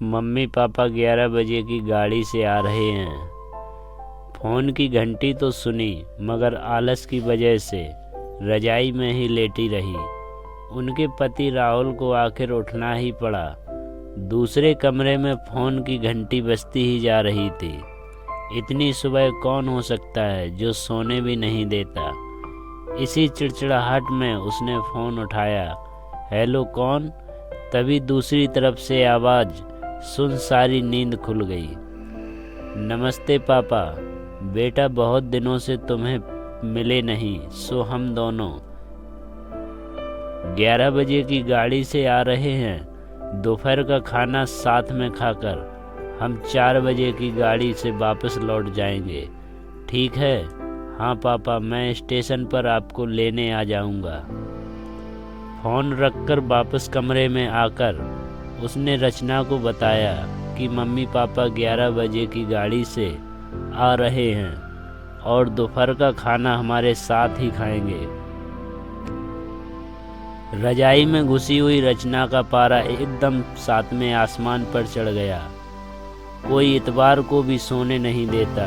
Mummy papa 11 बजे की गाड़ी से आ रहे हैं। फ़ोन की घंटी तो सुनी, मगर आलस की वजह से रजाई में ही लेटी रही। उनके पति राहुल को आखिर उठना ही पड़ा। दूसरे कमरे में फ़ोन की घंटी बजती ही जा रही थी। इतनी सुबह कौन हो सकता है जो सोने भी नहीं देता। इसी चिड़चिड़ाहट में उसने फ़ोन उठाया। हेलो, कौन? तभी दूसरी तरफ से आवाज़ सुन सारी नींद खुल गई। नमस्ते पापा, बेटा बहुत दिनों से तुम्हें मिले नहीं, सो हम दोनों 11 बजे की गाड़ी से आ रहे हैं। दोपहर का खाना साथ में खाकर हम 4 बजे की गाड़ी से वापस लौट जाएंगे, ठीक है? हाँ पापा, मैं स्टेशन पर आपको लेने आ जाऊंगा। फ़ोन रखकर वापस कमरे में आकर उसने रचना को बताया कि मम्मी पापा 11 बजे की गाड़ी से आ रहे हैं और दोपहर का खाना हमारे साथ ही खाएंगे। रजाई में घुसी हुई रचना का पारा एकदम सातवें आसमान पर चढ़ गया। कोई इतवार को भी सोने नहीं देता।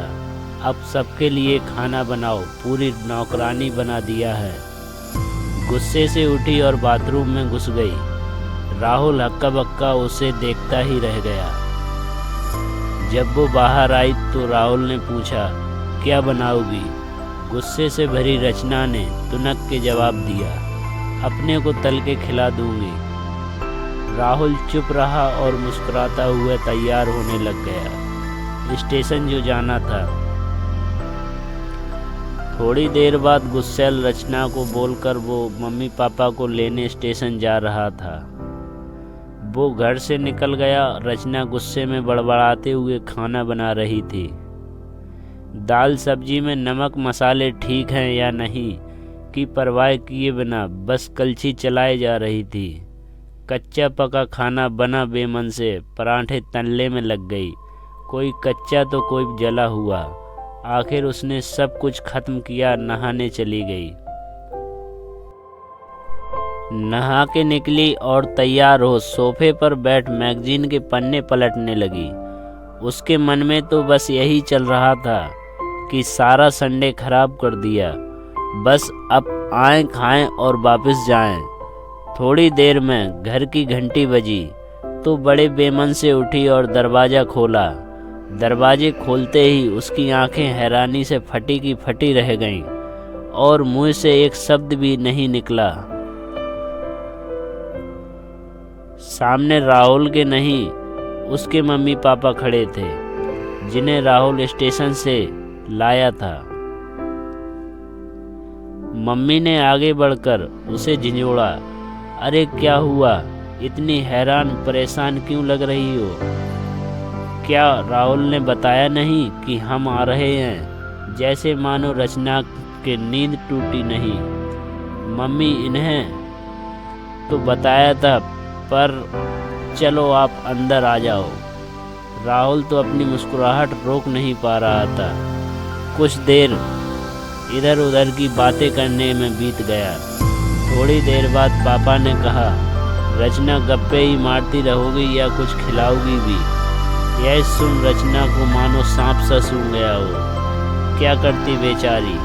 अब सबके लिए खाना बनाओ, पूरी नौकरानी बना दिया है। गुस्से से उठी और बाथरूम में घुस गई। राहुल हक्का बक्का उसे देखता ही रह गया। जब वो बाहर आई तो राहुल ने पूछा, क्या बनाओगी? गुस्से से भरी रचना ने तुनक के जवाब दिया, अपने को तल के खिला दूंगी। राहुल चुप रहा और मुस्कुराता हुआ तैयार होने लग गया। स्टेशन जो जाना था। थोड़ी देर बाद गुस्सैल रचना को बोलकर वो मम्मी पापा को लेने स्टेशन जा रहा था। वो घर से निकल गया। रचना गुस्से में बड़बड़ाते हुए खाना बना रही थी। दाल सब्जी में नमक मसाले ठीक हैं या नहीं की परवाह किए बिना बस कलछी चलाए जा रही थी। कच्चा पका खाना बना बेमन से पराठे तलने में लग गई। कोई कच्चा तो कोई जला हुआ। आखिर उसने सब कुछ खत्म किया, नहाने चली गई। नहा के निकली और तैयार हो सोफे पर बैठ मैगजीन के पन्ने पलटने लगी। उसके मन में तो बस यही चल रहा था कि सारा संडे खराब कर दिया, बस अब आएं खाएं और वापस जाएं। थोड़ी देर में घर की घंटी बजी तो बड़े बेमन से उठी और दरवाज़ा खोला। दरवाजे खोलते ही उसकी आंखें हैरानी से फटी की फटी रह गईं और मुंह से एक शब्द भी नहीं निकला। सामने राहुल के नहीं, उसके मम्मी पापा खड़े थे, जिन्हें राहुल स्टेशन से लाया था। मम्मी ने आगे बढ़कर उसे झिंझोड़ा, अरे क्या हुआ? इतनी हैरान परेशान क्यों लग रही हो? क्या राहुल ने बताया नहीं कि हम आ रहे हैं? जैसे मानो रचना के नींद टूटी नहीं। मम्मी, इन्हें तो बताया था, पर चलो आप अंदर आ जाओ। राहुल तो अपनी मुस्कुराहट रोक नहीं पा रहा था। कुछ देर इधर उधर की बातें करने में बीत गया। थोड़ी देर बाद पापा ने कहा, रचना गप्पे ही मारती रहोगी या कुछ खिलाओगी भी? यह सुन रचना को मानो सांप सा सूंघ गया हो। क्या करती बेचारी?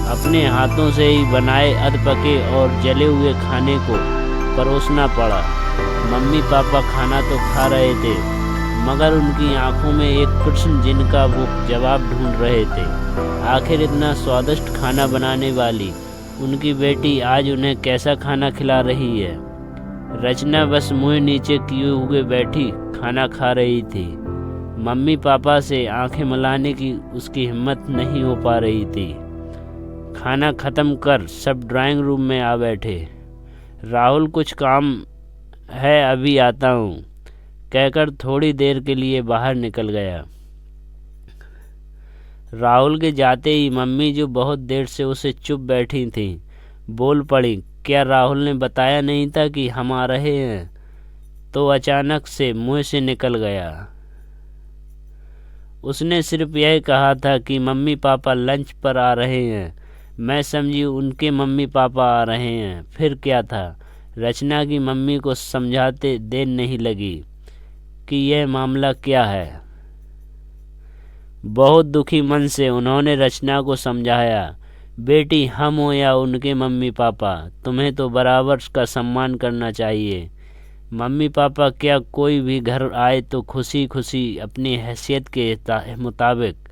अपने हाथों से ही बनाए अधपके और जले हुए खाने को परोसना पड़ा। मम्मी पापा खाना तो खा रहे थे, मगर उनकी आंखों में एक प्रश्न जिनका वो जवाब ढूंढ रहे थे। आखिर इतना स्वादिष्ट खाना बनाने वाली उनकी बेटी आज उन्हें कैसा खाना खिला रही है? रचना बस मुंह नीचे किए हुए बैठी खाना खा रही थी। मम्मी पापा से आंखें मिलाने की उसकी हिम्मत नहीं हो पा रही थी। खाना ख़त्म कर सब ड्राइंग रूम में आ बैठे। राहुल, कुछ काम है, अभी आता हूँ, कहकर थोड़ी देर के लिए बाहर निकल गया। राहुल के जाते ही मम्मी, जो बहुत देर से उसे चुप बैठी थी, बोल पड़ी, क्या राहुल ने बताया नहीं था कि हम आ रहे हैं? तो अचानक से मुंह से निकल गया। उसने सिर्फ यह कहा था कि मम्मी पापा लंच पर आ रहे हैं। मैं समझी उनके मम्मी पापा आ रहे हैं। फिर क्या था? रचना की मम्मी को समझाते देर नहीं लगी कि यह मामला क्या है। बहुत दुखी मन से उन्होंने रचना को समझाया, बेटी, हम हो या उनके मम्मी पापा, तुम्हें तो बराबर का सम्मान करना चाहिए। मम्मी पापा क्या कोई भी घर आए तो खुशी खुशी अपनी हैसियत के मुताबिक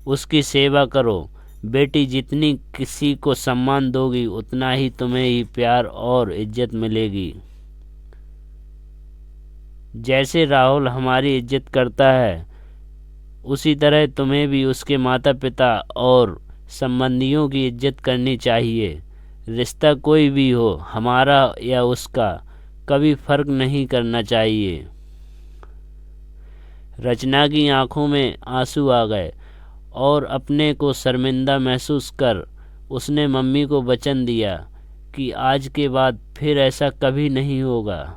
उसकी सेवा करो। बेटी, जितनी किसी को सम्मान दोगी उतना ही तुम्हें ही प्यार और इज्जत मिलेगी। जैसे राहुल हमारी इज्जत करता है उसी तरह तुम्हें भी उसके माता पिता और संबंधियों की इज्जत करनी चाहिए। रिश्ता कोई भी हो, हमारा या उसका, कभी फर्क नहीं करना चाहिए। रचना की आंखों में आंसू आ गए और अपने को शर्मिंदा महसूस कर उसने मम्मी को वचन दिया कि आज के बाद फिर ऐसा कभी नहीं होगा।